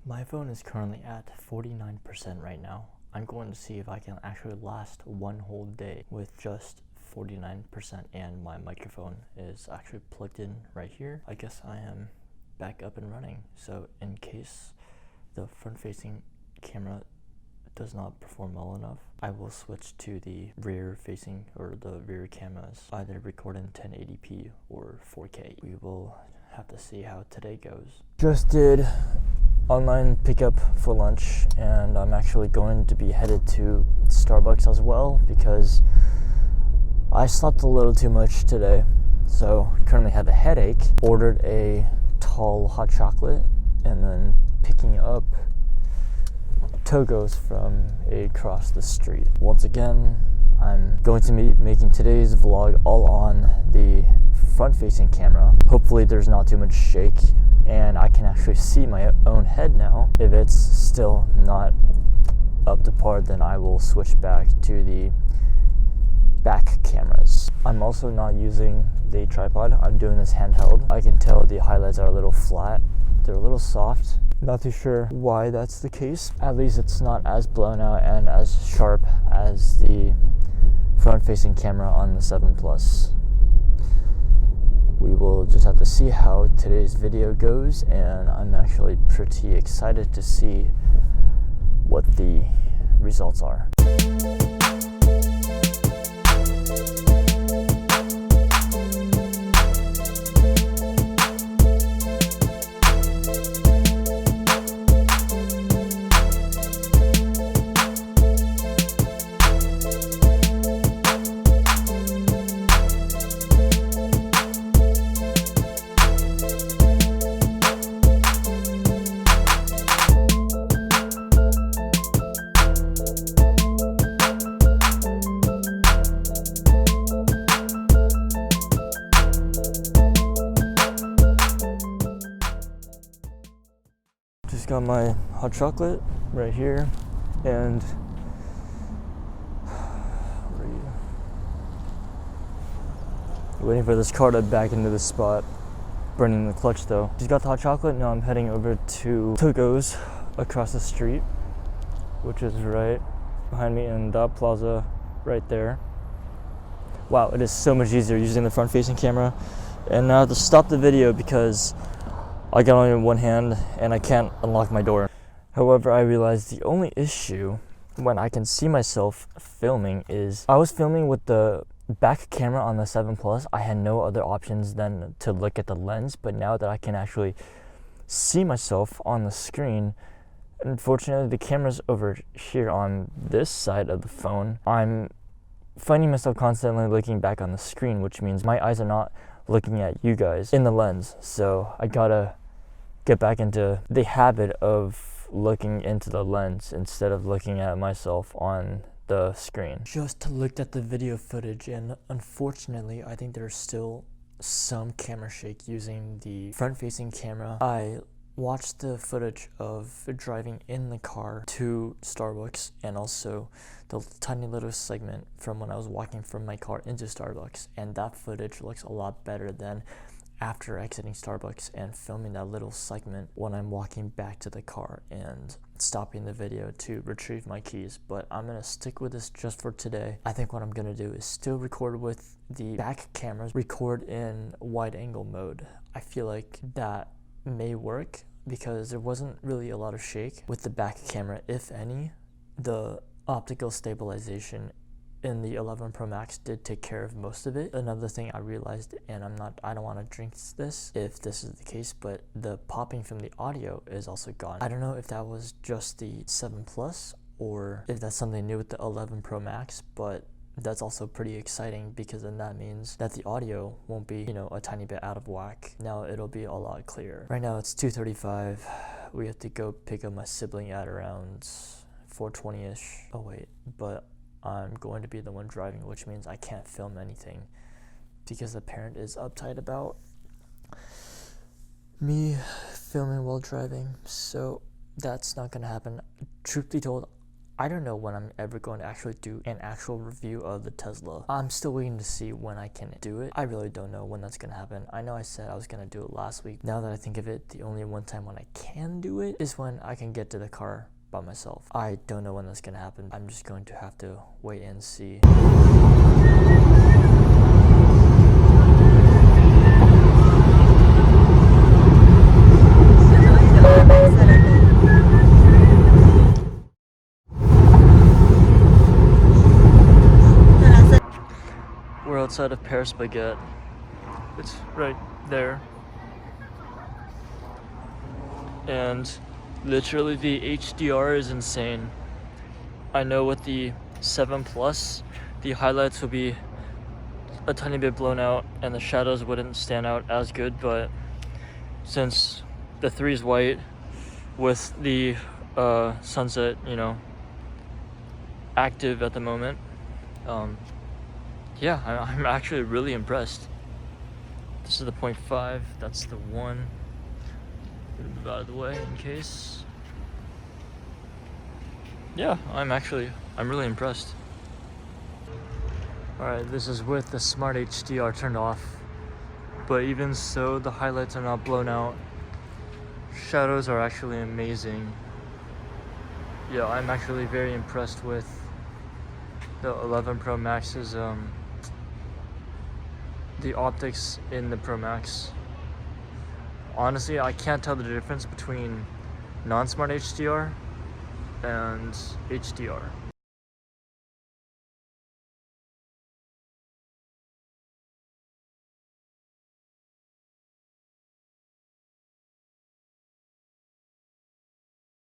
My phone is currently at 49% right now. I'm going to see if I can actually last one whole day with just 49%, and my microphone is actually plugged in right here. I guess I am back up and running. So in case the front-facing camera does not perform well enough, I will switch to the rear-facing or the rear cameras, either record in 1080p or 4K. We will have to see how today goes. Just did online pickup for lunch, and I'm actually going to be headed to Starbucks as well because I slept a little too much today, so currently have a headache. Ordered a tall hot chocolate and then picking up Togos from across the street. Once again, I'm going to be making today's vlog all on the front-facing camera. Hopefully there's not too much shake and I can actually see my own head now. If it's still not up to par, then I will switch back to the back cameras. I'm also not using the tripod. I'm doing this handheld. I can tell the highlights are a little flat. They're a little soft. Not too sure why that's the case. At least it's not as blown out and as sharp as the front-facing camera on the 7 Plus. We will just have to see how today's video goes, and I'm actually pretty excited to see what the results are. Just got my hot chocolate right here, and waiting for this car to back into the spot. Burning the clutch though. Just got the hot chocolate. Now I'm heading over to Togos across the street, which is right behind me in that plaza right there. Wow, it is so much easier using the front-facing camera. And now I have to stop the video because I got only one hand and I can't unlock my door. However, I realized the only issue when I can see myself filming is I was filming with the back camera on the 7 Plus. I had no other options than to look at the lens, but now that I can actually see myself on the screen, unfortunately the camera's over here on this side of the phone. I'm finding myself constantly looking back on the screen, which means my eyes are not looking at you guys in the lens. So I gotta get back into the habit of looking into the lens instead of looking at myself on the screen. Just looked at the video footage, and unfortunately I think there's still some camera shake using the front-facing camera. I watched the footage of driving in the car to Starbucks and also the tiny little segment from when I was walking from my car into Starbucks, and that footage looks a lot better than after exiting Starbucks and filming that little segment when I'm walking back to the car and stopping the video to retrieve my keys. But I'm gonna stick with this just for today. I think what I'm gonna do is still record with the back cameras, record in wide angle mode. I feel like that may work because there wasn't really a lot of shake with the back camera, if any. The optical stabilization in the 11 Pro Max did take care of most of it. Another thing I realized, and I don't want to jinx this if this is the case, but the popping from the audio is also gone. I don't know if that was just the 7 Plus or if that's something new with the 11 Pro Max, but that's also pretty exciting because then that means that the audio won't be, a tiny bit out of whack. Now it'll be a lot clearer. Right now it's 2:35. We have to go pick up my sibling at around 4:20ish. Oh wait, but I'm going to be the one driving, which means I can't film anything because the parent is uptight about me filming while driving. So that's not gonna happen. Truth be told, I don't know when I'm ever going to actually do an actual review of the Tesla. I'm still waiting to see when I can do it. I really don't know when that's gonna happen. I know I said I was gonna do it last week. Now that I think of it, the only one time when I can do it is when I can get to the car by myself. I don't know when that's gonna happen. I'm just going to have to wait and see. We're outside of Paris Baguette. It's right there. And literally the HDR is insane. I know with the 7 Plus, the highlights will be a tiny bit blown out and the shadows wouldn't stand out as good, but since the 3 is white with the sunset, you know, active at the moment, yeah, I'm actually really impressed. This is the 0.5, that's the 1. Move out of the way in case. Yeah, I'm really impressed. Alright, this is with the Smart HDR turned off. But even so, the highlights are not blown out. Shadows are actually amazing. Yeah, I'm actually very impressed with the 11 Pro Max's the optics in the Pro Max. Honestly, I can't tell the difference between non-smart HDR and HDR.